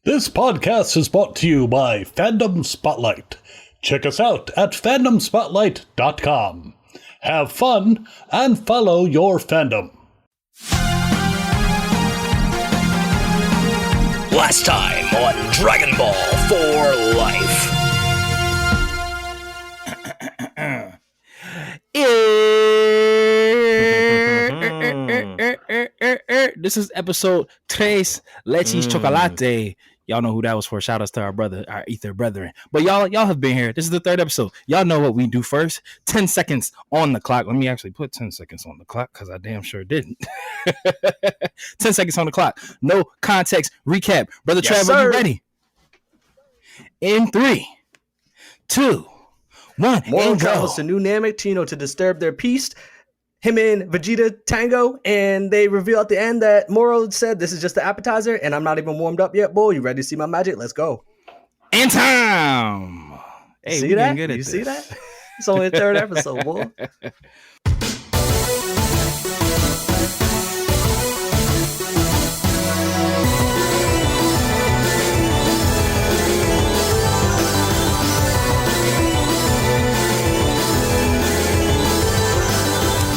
This podcast is brought to you by Fandom Spotlite. Check us out at fandomspotlight.com. Have fun and follow your fandom. Last time on Dragon Ball for Life. This is episode 3, Leches Chocolate. Y'all know who that was for. Shout outs to our brother, our ether brethren. But y'all have been here. This is the 3rd episode. Y'all know what we do first. 10 seconds on the clock. Let me actually put 10 seconds on the clock because I damn sure didn't. 10 seconds on the clock. No context recap. Brother Yes, Trav, are you sir. ready? In 3, 2, 1, Moro and go. travels to New Namek to disturb their peace. Him and Vegeta tango, and they reveal at the end that Moro said, "This is just the appetizer, and I'm not even warmed up yet, boy. You ready to see my magic? Let's go." And time. Hey, See we that? getting good at You this. see that? It's only the 3rd episode, boy.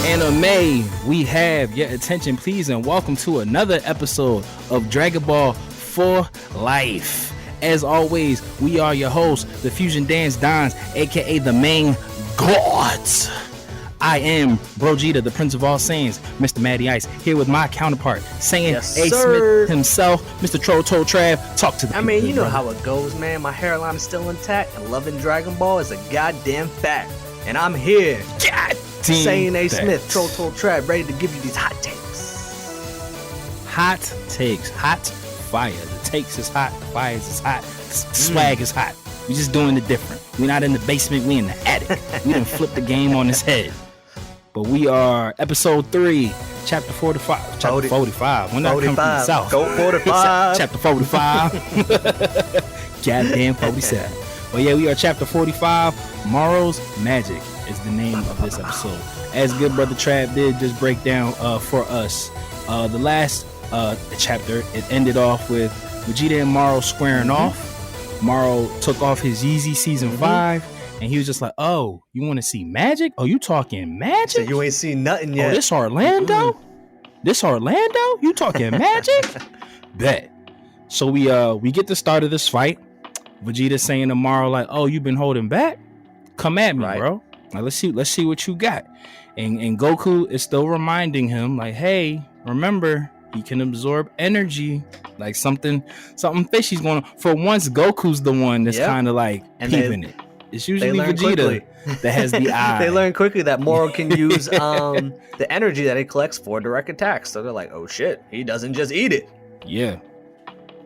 Anime, we have your attention, please, and welcome to another episode of Dragon Ball for Life. As always, we are your hosts, the Fusion Dance Dons, aka the main gods. I am Brogeta, the Prince of All Saiyans, Mr. Matty Ice, here with my counterpart, Saiyan Yes, A. sir. Smith himself, Mr. Troll Trav. Talk to the I people, mean, you know brother. how it goes, man. My hairline is still intact, and loving Dragon Ball is a goddamn fact. And I'm here, God Saiyan A. damn Smith, that. Troll Trap, ready to give you these hot takes. Hot takes, hot fire. The takes is hot, fires is hot, swag is hot. We just doing it different. We're not in the basement, we in the attic. We done flipped the game on his head. But we are episode 3, chapter 45. Chapter 45. When I come from the 45. south. Go 45. Chapter 45. Goddamn 47. But yeah, we are chapter 45. Moro's Magic is the name of this episode. As good brother Trav did just break down for us. The last chapter, it ended off with Vegeta and Moro squaring off. Moro took off his Yeezy season 5, and he was just like, "Oh, you want to see magic? Oh, you talking So magic? you ain't seen nothing Oh, yet. this Orlando? This Orlando? You talking magic?" Bet. So we get the start of this fight. Vegeta saying to Moro like, "Oh, you've been holding back? Come at me, Right. bro. Like, let's see what you got." And Goku is still reminding him like, "Hey, remember, he can absorb energy." Like something fishy's going on. For once, Goku's the one that's Yep. kind of like And peeping it. It's usually learn Vegeta quickly. that has the eye. They learn quickly that Moro can use the energy that he collects for direct attacks. So they're like, "Oh shit, he doesn't just eat it." Yeah.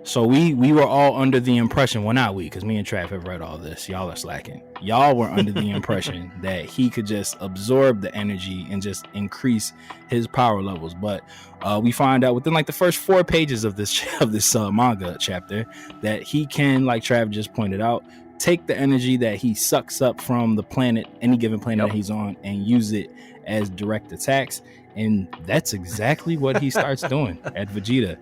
So we were all under the impression, well, not we, because me and Trav have read all this. Y'all are slacking. Y'all were under the impression that he could just absorb the energy and just increase his power levels. But we find out within like the first 4 pages of this manga chapter that he can, like Trav just pointed out, take the energy that he sucks up from the planet, any given planet that he's on, and use it as direct attacks. And that's exactly what he starts doing at Vegeta.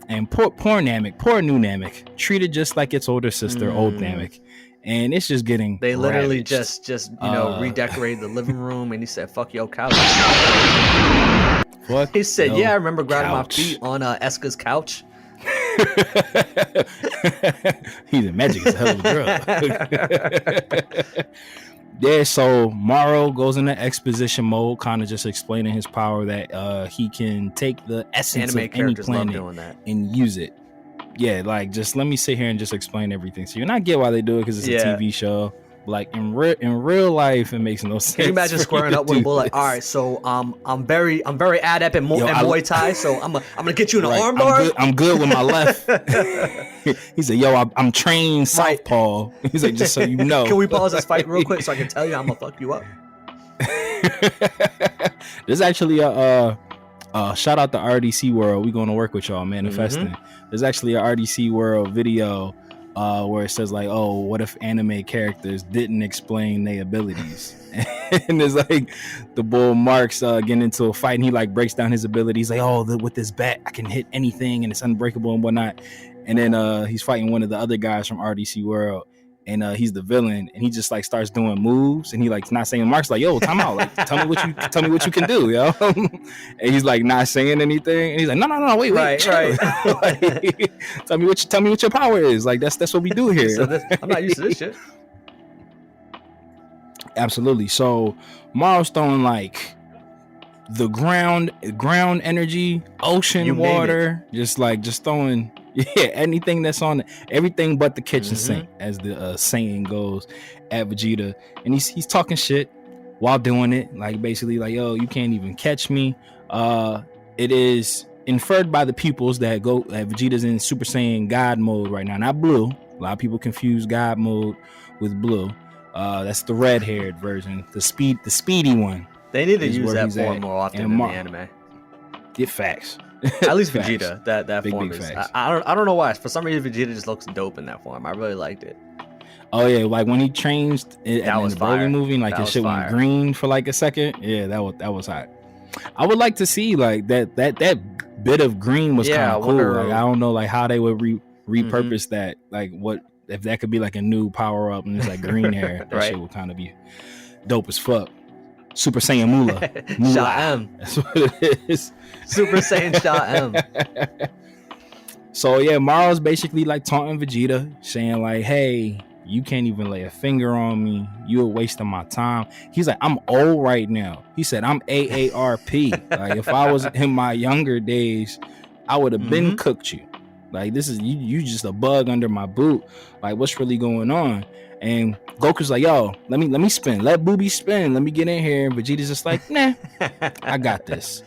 And poor Namek, poor new Namek, treated just like its older sister, old Namek. And it's just getting They literally ravaged. just redecorated the living room, and he said, "Fuck your couch." Fuck He said, your "Yeah, I remember grinding my couch." feet on Eska's couch." He's a magic is a hell of a drug. Yeah, so Moro goes into exposition mode, kind of just explaining his power that he can take the essence Anime of any characters love planet doing that. and use it. Yeah, like just let me sit here and just explain everything to you. And I get why they do it because it's Yeah. a TV show. Like in real life, it makes no sense. Can you imagine for squaring you up to with a do bull like, this. "All right, so I'm very adept at Yo, Muay Thai, so I'm gonna get you in an Right, armbar." I'm good with my left. He said, "Yo, I'm trained southpaw." He's like, "Just so you know." Can we pause this fight real quick so I can tell you I'm gonna fuck you up? There's actually a shout out to RDC World. We going to work with y'all manifesting. There's actually a RDC World video where it says like, "Oh, what if anime characters didn't explain their abilities?" And there's like the bull Marks getting into a fight, and he like breaks down his abilities like, "Oh, with this bat I can hit anything and it's unbreakable and whatnot." And then he's fighting one of the other guys from RDC World, and he's the villain, and he just like starts doing moves, and he like not saying Mark's like, yo, time out, like tell me what you can do, yo. And he's like not saying anything, and he's like, no, wait, right. Like, tell me what your power is. Like that's what we do here. So I'm not used to this shit. Absolutely. So Moro's throwing like the ground energy, ocean water, just throwing anything that's on everything but the kitchen sink, as the saying goes at Vegeta. And he's talking shit while doing it, like basically like, yo, you can't even catch me. It is inferred by the pupils that Vegeta's in Super Saiyan God mode right now, not Blue. A lot of people confuse God mode with Blue. That's the red-haired version, the speedy one. They need to use that form more often in the anime. Get facts. At least Facts. Vegeta, that Big form is. facts. I don't know why. For some reason, Vegeta just looks dope in that form. I really liked it. Oh yeah, like when he changed in the fire. Broly movie, like his shit went green for like a second. Yeah, that was hot. I would like to see like that bit of green was kind of cool. Like I don't know like how they would repurpose that. Like what if that could be like a new power up and it's like green hair? That shit would kind of be dope as fuck. Super Saiyan Moolah. Shah M. That's what it is. Super Saiyan Shah M. So yeah, Moro's basically like taunting Vegeta, saying like, hey, you can't even lay a finger on me. You're wasting my time. He's like, I'm old right now. He said, I'm AARP. Like if I was in my younger days, I would have been cooked you. Like this is you just a bug under my boot. Like what's really going on? And Goku's like, yo, let me spin. Let Booby spin. Let me get in here. And Vegeta's just like, nah, I got this.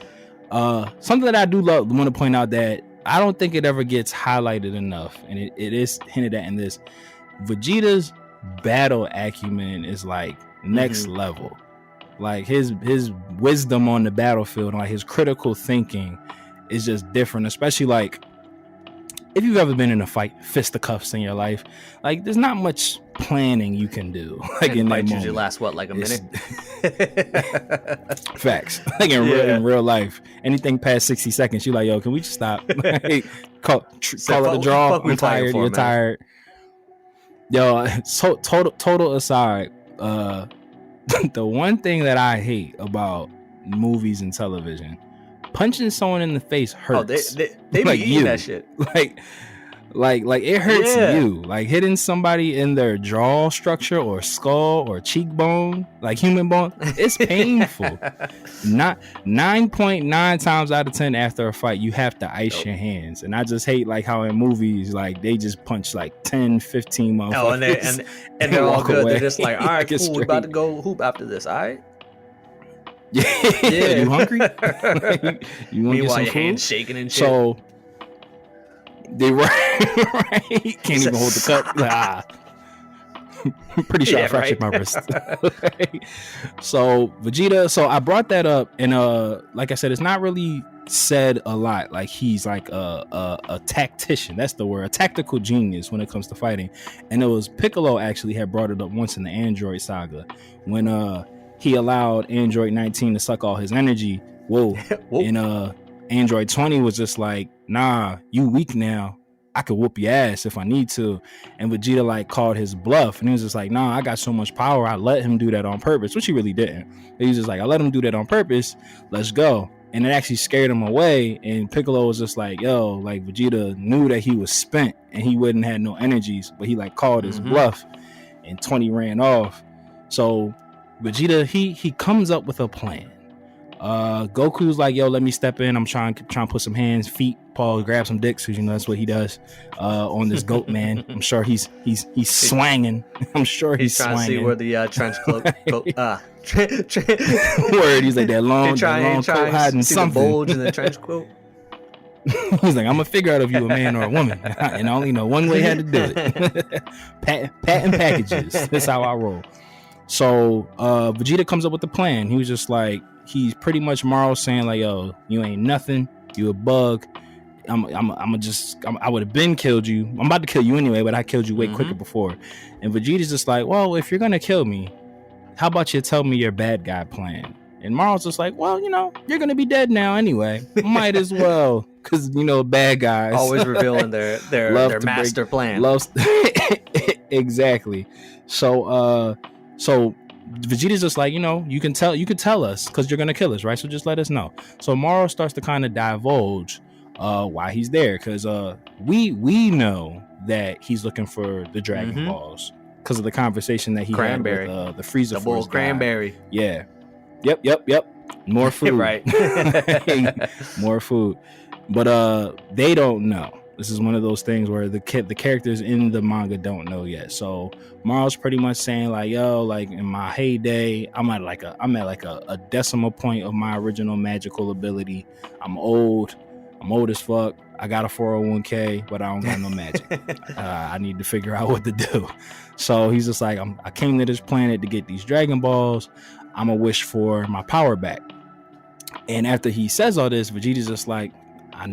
Something that I do want to point out that I don't think it ever gets highlighted enough, and it is hinted at in this. Vegeta's battle acumen is like next level. Like his wisdom on the battlefield, like his critical thinking is just different, especially like if you've ever been in a fight, fisticuffs in your life, like there's not much planning you can do. Like in that moment, usually last what, like a minute? Facts. Like in real life, anything past 60 seconds, you're like, yo, can we just stop? Like, call it a draw. I'm tired. You're tired. Yo, so total aside, the one thing that I hate about movies and television, punching someone in the face hurts. Oh, they like be eating that shit. Like it hurts you. Like hitting somebody in their jaw structure or skull or cheekbone, like human bone, it's painful. Not 9.9 times out of 10 after a fight, you have to ice your hands. And I just hate like how in movies, like they just punch like 10, 15 motherfuckers. Oh, and they're all good. Away. They're just like, all right, cool, we're about to go hoop after this, all right? Yeah. You hungry? You want to get some food? Hands shaking and shit. So they right. Can't even hold the cup. I'm pretty sure I fractured my wrist. So Vegeta. So I brought that up, and like I said, it's not really said a lot. Like he's like a tactician. That's the word. A tactical genius when it comes to fighting. And it was Piccolo actually had brought it up once in the Android saga when he allowed Android 19 to suck all his energy. Whoa. And Android 20 was just like, nah, you weak now. I could whoop your ass if I need to. And Vegeta like called his bluff, and he was just like, nah, I got so much power, I let him do that on purpose, which he really didn't. He was just like, I let him do that on purpose, let's go. And it actually scared him away, and Piccolo was just like, yo, like Vegeta knew that he was spent and he wouldn't have no energies, but he like called his bluff, and 20 ran off. So Vegeta, he comes up with a plan. Goku's like, yo, let me step in. I'm trying to put some hands, feet, Paul, grab some dicks, because you know that's what he does on this goat man. I'm sure he's swanging. I'm sure he's trying swanging. to see where the trench coat word. He's like that long coat hiding something. The bulge in the trench coat. He's like, I'm gonna figure out if you a man or a woman, and I only know one way how to do it. Patent packages. That's how I roll. So Vegeta comes up with the plan. He was just like, he's pretty much Moro saying like, yo, you ain't nothing, you a bug. I would have been killed you. I'm about to kill you anyway, but I killed you way quicker before. And Vegeta's just like, well, if you're gonna kill me, how about you tell me your bad guy plan? And Moro's just like, well, you're gonna be dead now anyway. Might as well, because bad guys always revealing their master plan. Exactly. So Vegeta's just like, you could tell us because you're gonna kill us, right? So just let us know. So Moro starts to kind of divulge why he's there, because we know that he's looking for the Dragon Balls because of the conversation that he had with the Frieza, the bull Cranberry. Yeah. Yep. More food. Right. More food. But they don't know. This is one of those things where the characters in the manga don't know yet. So Moro's pretty much saying like, yo, like in my heyday, I'm at like a decimal point of my original magical ability. I'm old as fuck. I got a 401k, but I don't got no magic. I need to figure out what to do. So he's just like, I came to this planet to get these Dragon Balls. I'm gonna wish for my power back. And after he says all this, Vegeta's just like, I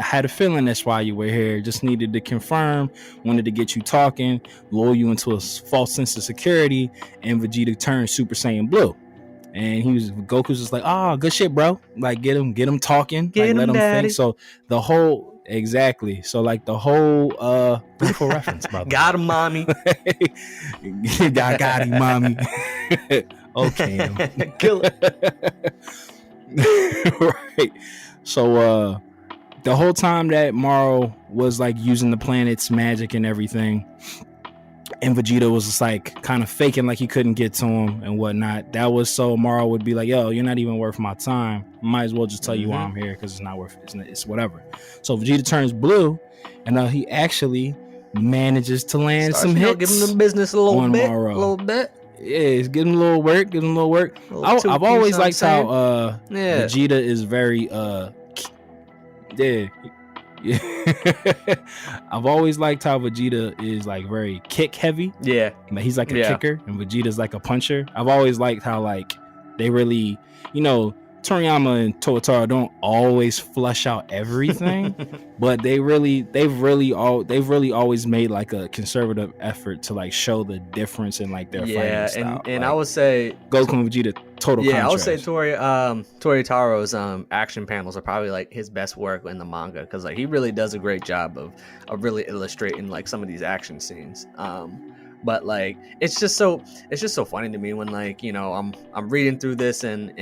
had a feeling that's why you were here. Just needed to confirm, wanted to get you talking, lull you into a false sense of security. And Vegeta turned Super Saiyan Blue. And Goku's just like, good shit, bro. Like, get him talking. Let him think. So the whole, exactly. So like the whole, beautiful reference, brother. Got him, mommy. got him, mommy. Okay. Kill it. Right. So, the whole time that Moro was like using the planet's magic and everything, and Vegeta was just like kind of faking like he couldn't get to him and whatnot, that was so Moro would be like, yo, you're not even worth my time. Might as well just tell you why I'm here, because it's not worth it. It's whatever. So Vegeta turns blue, and he actually manages to land some hits. Give him the business a little bit. Yeah, give him a little work. I've always liked how Vegeta is very I've always liked how Vegeta is like very kick heavy. Yeah. But he's like a kicker and Vegeta's like a puncher. I've always liked how like they really, Toriyama and Totaro don't always flush out everything, but they've really always made like a conservative effort to like show the difference in like their fighting style. And like, I would say Goku and Vegeta total contrast. I would say Toritaro's action panels are probably like his best work in the manga, because like he really does a great job of really illustrating like some of these action scenes. But like it's just so funny to me when like I'm reading through this and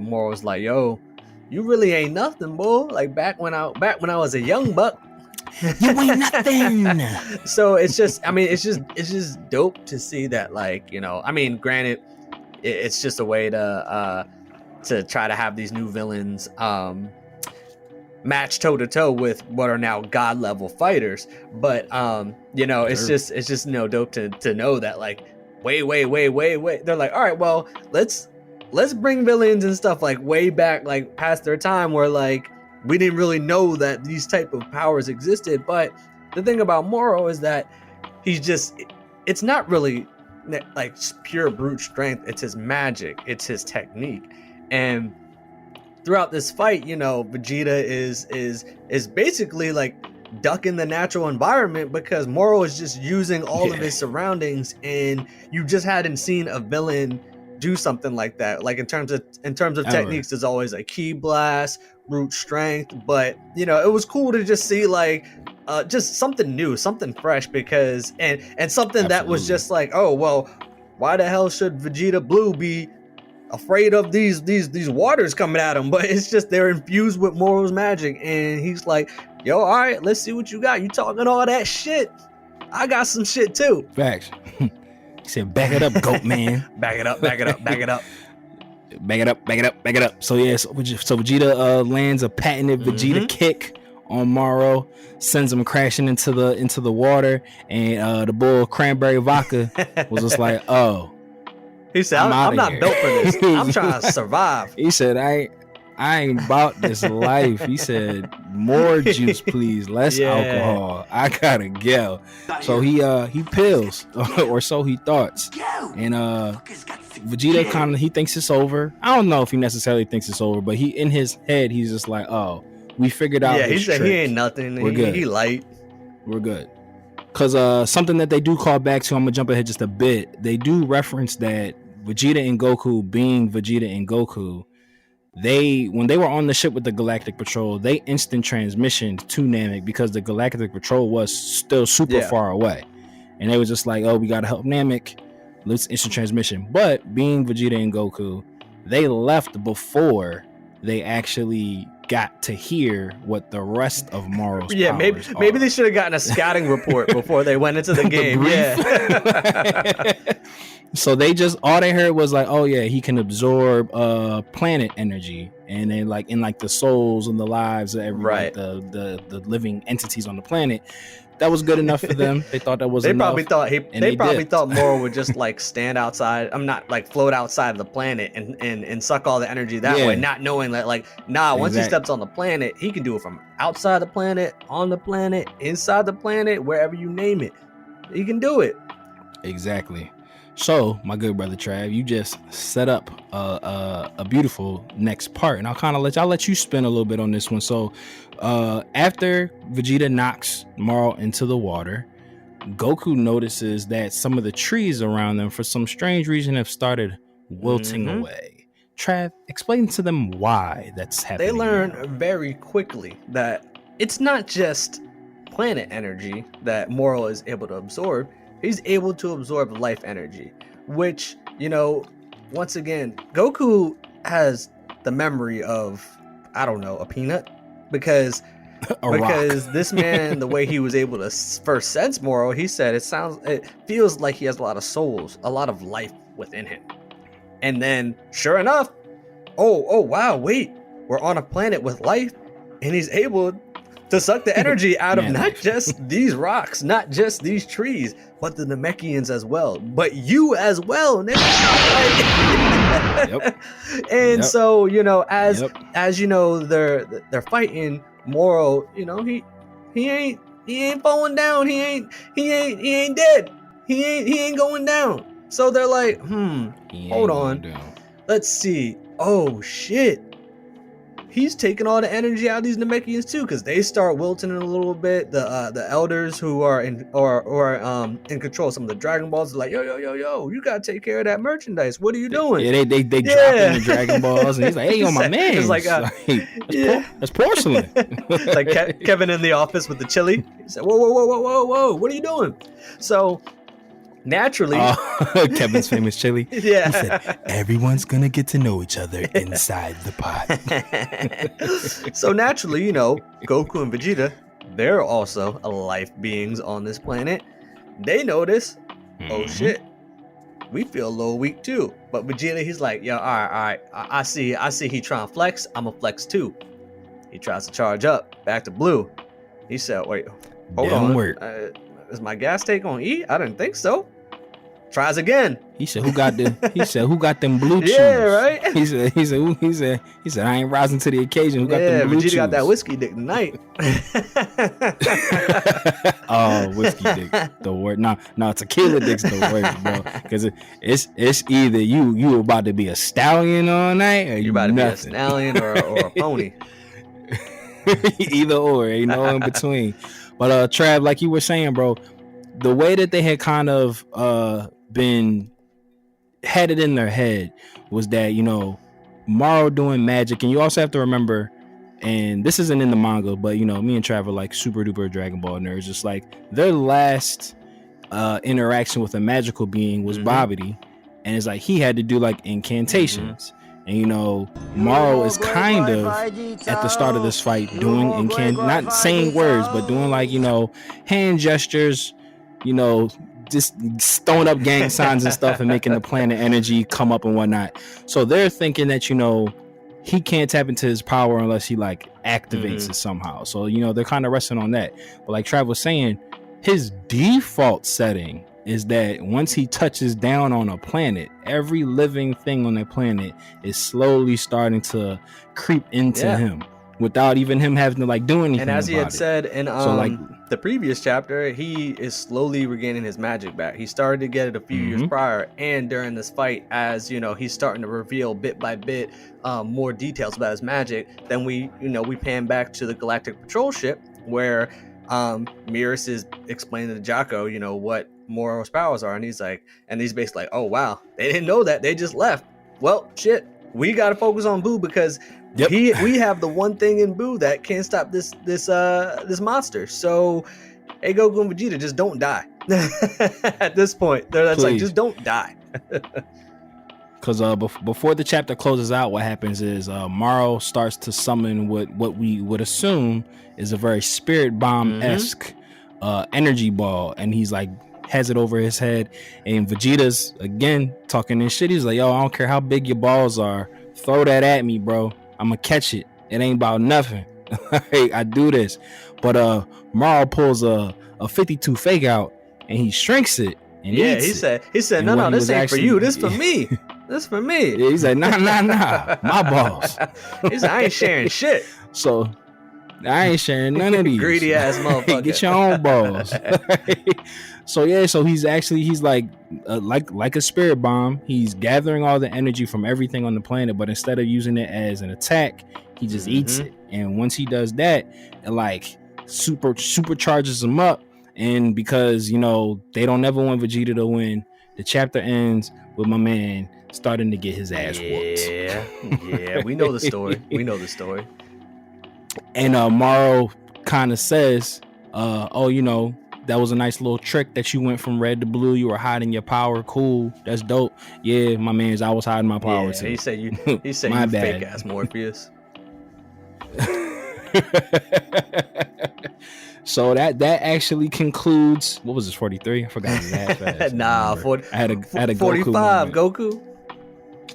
Moro's like, yo, you really ain't nothing, boy. Like back when I was a young buck, you ain't nothing. So it's just dope to see that, like, granted, it's just a way to try to have these new villains match toe to toe with what are now god level fighters, but it's just dope to know that like wait, they're like, all right, well, let's bring villains and stuff like way back, like past their time, where like we didn't really know that these type of powers existed. But the thing about Moro is that it's not really like pure brute strength, it's his magic, it's his technique. And throughout this fight, Vegeta is basically like ducking the natural environment, because Moro is just using all of his surroundings, and you just hadn't seen a villain do something like that. Like in terms of techniques, there's always like ki blast, brute strength, but it was cool to just see like just something new, something fresh, because and something that was just like, oh well, why the hell should Vegeta Blue be afraid of these waters coming at him? But it's just they're infused with Moro's magic, and he's like, yo, all right, let's see what you got. You talking all that shit, I got some shit too. Facts. He said, back it up, goat man. back it up. Back it up. So Vegeta lands a patented Vegeta kick on Moro, sends him crashing into the water, and the bull Cranberry Vodka was just like, oh. He said, I'm not built for this. I'm trying to survive. He said, I ain't about this life. He said, more juice, please. Less alcohol. I gotta go. So he pills, or so he thought. And Vegeta he thinks it's over. I don't know if he necessarily thinks it's over, but in his head, he's just like, oh, we figured out. Yeah, he said he ain't nothing. We're good. He light. We're good. Because something that they do call back to, I'm gonna jump ahead just a bit. They do reference that Vegeta and Goku being Vegeta and Goku, when they were on the ship with the Galactic Patrol, they instant transmissioned to Namek because the Galactic Patrol was still super far away. And they was just like, oh, we got to help Namek. Let's instant transmission. But being Vegeta and Goku, they left before they actually got to hear what the rest of Moro's powers are. Maybe they should have gotten a scouting report before they went into the game. So they just, all they heard was like, oh yeah, he can absorb planet energy, and then like in like the souls and the lives of every like, the living entities on the planet. That was good enough for them. They thought that was enough. They probably thought Moro would just like stand outside. I'm not like float outside of the planet and suck all the energy that way, not knowing that once he steps on the planet, he can do it from outside the planet, on the planet, inside the planet, wherever you name it. He can do it. Exactly. So, my good brother Trav, you just set up a beautiful next part, and I'll let you spin a little bit on this one. So, after Vegeta knocks Moro into the water, Goku notices that some of the trees around them, for some strange reason, have started wilting away. Trav, explain to them why that's happening. They learn very quickly that it's not just planet energy that Moro is able to absorb. He's able to absorb life energy, which, once again, Goku has the memory of, I don't know, a peanut, because this man, the way he was able to first sense Moro, he said it feels like he has a lot of souls, a lot of life within him. And then, sure enough, oh wow, wait, we're on a planet with life, and he's able to suck the energy out of not just these rocks, not just these trees, but the Namekians as well, but you as well, nigga. And so, they're fighting, Moro, he ain't falling down, he ain't dead, he ain't going down. So they're like, hold on, let's see. Oh shit. He's taking all the energy out of these Namekians too, because they start wilting in a little bit. The elders who are in control of some of the Dragon Balls are like, yo, you gotta take care of that merchandise. What are you doing? Yeah, they dropping the Dragon Balls, and he's like, hey, my man. It's like, that's porcelain. It's like Kevin in the office with the chili. He said, whoa, what are you doing? So naturally, Kevin's famous chili. Yeah. He said, everyone's gonna get to know each other inside the pot. So naturally, Goku and Vegeta, they're also life beings on this planet. They notice, oh shit, we feel a little weak too. But Vegeta, he's like, yo, all right, I see he trying to flex, I'ma flex too. He tries to charge up, back to blue. He said, wait, hold on. Is my gas tank on E? I didn't think so. Tries again. He said, who got them blue chews? Yeah, right. He said, I ain't rising to the occasion. Who got them blue chews? Vegeta got that whiskey dick tonight. Oh, whiskey dick. The word. No, tequila dick's the word, bro. Because it's either you about to be a stallion all night, or you about to be a stallion or a pony. Either or, ain't no in between. But Trav, like you were saying, bro, the way that they had kind of had it in their head was that, Moro doing magic. And you also have to remember, and this isn't in the manga, but me and Trav are like super duper Dragon Ball nerds. Just like their last interaction with a magical being was Babidi, and it's like he had to do like incantations. And Moro is kind of at the start of this fight doing not saying words, but doing like hand gestures, just throwing up gang signs and stuff and making the planet energy come up and whatnot. So they're thinking that he can't tap into his power unless he like activates it somehow. So they're kind of resting on that. But like Trav was saying, his default setting is that once he touches down on a planet, every living thing on that planet is slowly starting to creep into him without even him having to like do anything. And as he had said in the previous chapter, he is slowly regaining his magic back. He started to get it a few years prior, and during this fight, as he's starting to reveal bit by bit more details about his magic. Then we pan back to the Galactic Patrol ship where Miris is explaining to Jocko, you know, what Moro's powers are, and he's basically like, oh wow, they didn't know that, they just left. Well, shit, we got to focus on Boo because we have the one thing in Boo that can't stop this monster. So, hey, Goku and Vegeta, just don't die. At this point, that's like, just don't die. Because before the chapter closes out, what happens is Moro starts to summon what we would assume is a very spirit bomb-esque energy ball, and he's like has it over his head, and Vegeta's again talking this shit. He's like, yo, I don't care how big your balls are, throw that at me, bro. I'm gonna catch it. It ain't about nothing. Hey, I do this. But Moro pulls a 52 fake out and he shrinks it. And he said, no, this ain't for you. This for me. This for me. Yeah, he's like, nah, my balls. He's like, I ain't sharing shit. So I ain't sharing none of these. Greedy ass motherfucker. Get your own balls. So he's like a spirit bomb. He's gathering all the energy from everything on the planet, but instead of using it as an attack, he just eats it. And once he does that, it like supercharges him up. And because, you know, they don't ever want Vegeta to win, the chapter ends with my man starting to get his ass whooped. Yeah, we know the story. And Moro kind of says, oh, you know, that was a nice little trick that you went from red to blue. You were hiding your power. Cool. That's dope. Yeah, my man's, I was hiding my power too. He said you fake ass Morpheus. So that actually concludes. What was this, 43? I forgot that. Nah, I had a 45 Goku.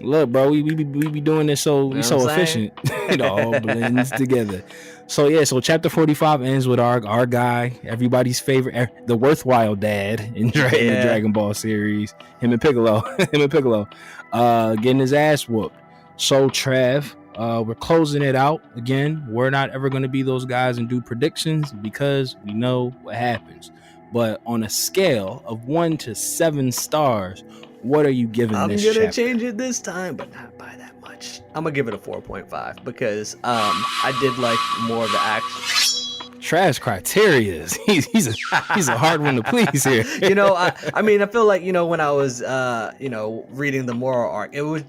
Look, bro, we be doing this so efficient. It all blends together. So yeah, so chapter 45 ends with our guy, everybody's favorite, the worthwhile dad in the Dragon Ball series, him and Piccolo, getting his ass whooped. So Trav, we're closing it out again. We're not ever going to be those guys and do predictions because we know what happens. But on a scale of 1 to 7 stars, what are you giving this chapter? I'm gonna change it this time, but not by that much. I'm gonna give it a 4.5 because I did like more of the action. Trash criteria. He's a hard one to please here. You know, I mean, I feel like, you know, when I was reading the Moro arc, it was,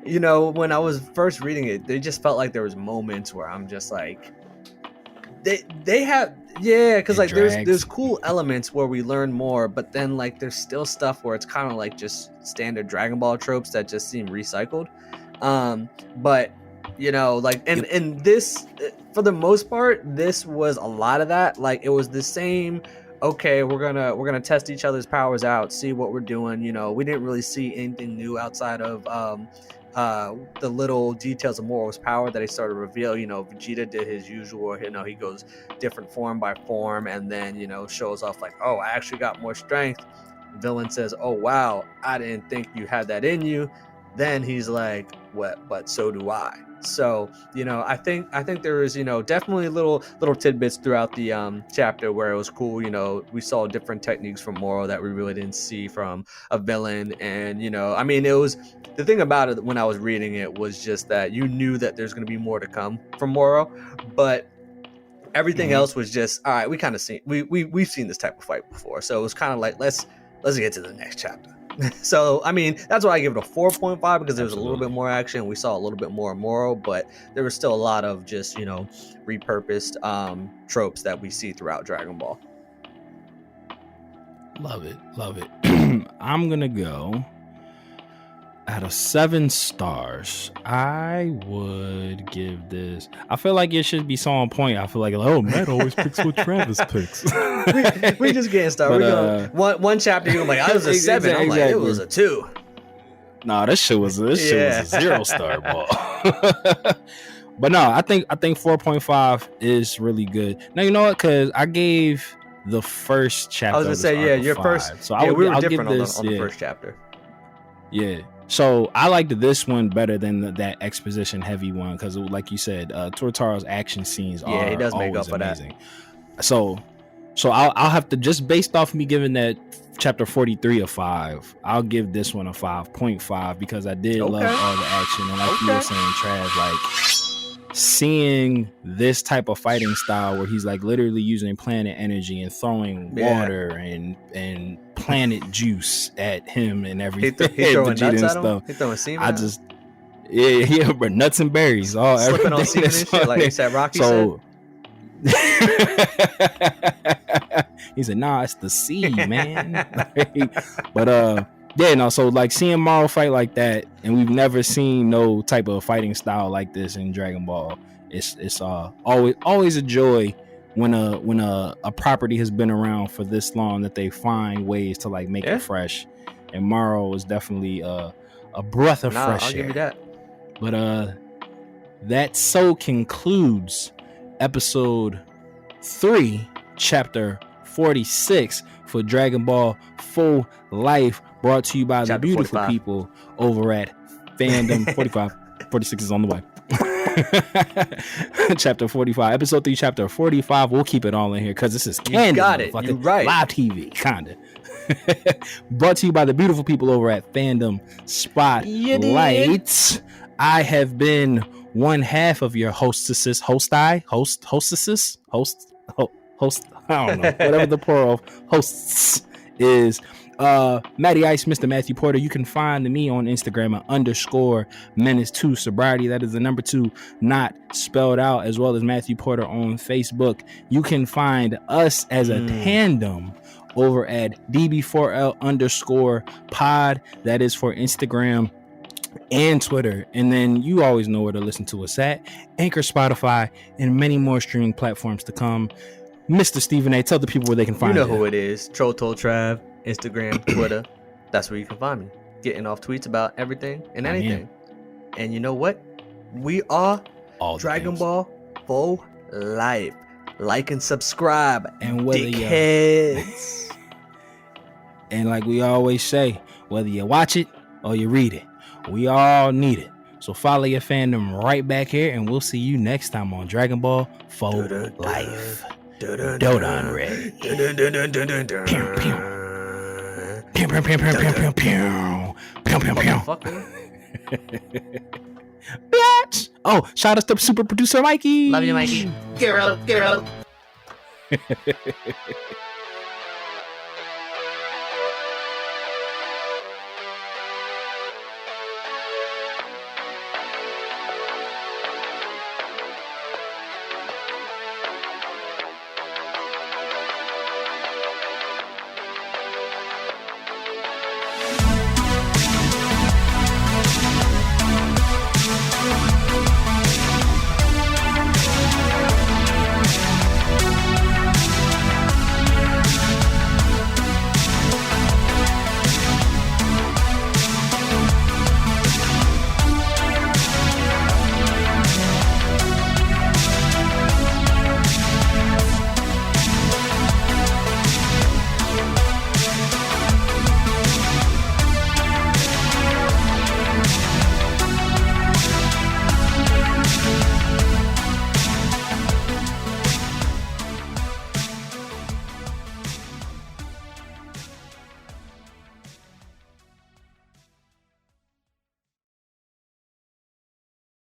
you know, when I was first reading it, they just felt like there was moments where I'm just like, they have. Yeah, because like there's cool elements where we learn more, but then like there's still stuff where it's kind of like just standard Dragon Ball tropes that just seem recycled. But you know, like and this, for the most part, this was a lot of that. Like it was the same. Okay, we're gonna test each other's powers out, see what we're doing. You know, we didn't really see anything new outside of the little details of Moro's power that he started to reveal. You know, Vegeta did his usual, you know, he goes different form by form and then, you know, shows off like, oh, I actually got more strength. Villain says, oh wow, I didn't think you had that in you. Then he's like, what, but so do I. So, you know, I think there was, you know, definitely little tidbits throughout the chapter where it was cool. You know, we saw different techniques from Moro that we really didn't see from a villain. And, you know, I mean, it was, the thing about it when I was reading it was just that you knew that there's going to be more to come from Moro, but everything else was just, all right, we kind of seen, we've seen this type of fight before. So it was kind of like, let's get to the next chapter. So, I mean, that's why I give it a 4.5 because there was a little bit more action. We saw a little bit more Moro, but there was still a lot of just, you know, repurposed tropes that we see throughout Dragon Ball. Love it. I'm going to go out of 7 stars. I would give this, I feel like it should be so on point. I feel like, oh, Matt always picks what Travis picks. we just getting started. We're going one chapter. You're like, I was a 7. I'm like, it was a 2. Nah, this shit was a 0-star ball. But no, I think 4.5 is really good. Now, you know what? Because I gave the first chapter. I was gonna say, your 5. first. So we were I'll different give on this, the first chapter. Yeah. So I liked this one better than that exposition heavy one because, like you said, Totaro's action scenes are he does make up for amazing. That. So I'll have to, just based off me giving that chapter 43 a 5, I'll give this one a 5.5 because I did love all the action, and like you were saying, Trav, like seeing this type of fighting style where he's like literally using planet energy and throwing water and planet juice at him and everything. He throwing nuts at him? He throwing semen? But nuts and berries, all slipping on semen and shit, like ASAP Rocky said. He said, "Nah, it's the sea, man." But so like seeing Moro fight like that, and we've never seen no type of fighting style like this in Dragon Ball. It's always a joy when a property has been around for this long that they find ways to like make it fresh. And Moro is definitely a breath of fresh air. I'll give you that. But that so concludes episode 3, chapter 46 for Dragon Ball Full Life, brought to you by the beautiful 45. people over at Fandom 45. 46 is on the way. Chapter 45, episode 3, chapter 45. We'll keep it all in here because this is canon. You got it. You're right. Live TV, kinda. Brought to you by the beautiful people over at Fandom Spotlite. I have been one half of your hostesses. I don't know. Whatever the plural of hosts is. Matty Ice, Mr. Matthew Porter. You can find me on Instagram at _menace2 sobriety. That is the number 2 not spelled out, as well as Matthew Porter on Facebook. You can find us as a tandem over at DB4L_pod. That is for Instagram and Twitter. And then you always know where to listen to us at: Anchor, Spotify, and many more streaming platforms to come. Mr. Stephen A, tell the people where they can find you. You know who it is. Troll Trav, Instagram, Twitter. That's where you can find me. Getting off tweets about everything and anything. And you know what? We are all Dragon Ball Full Life. Like and subscribe. And whether dickheads. And like we always say, whether you watch it or you read it, we all need it. So follow your fandom right back here, and we'll see you next time on Dragon Ball Full Life. Dodon Ray. Bitch. Oh, shout out to super producer Mikey. Love you, Mikey. Get rid of.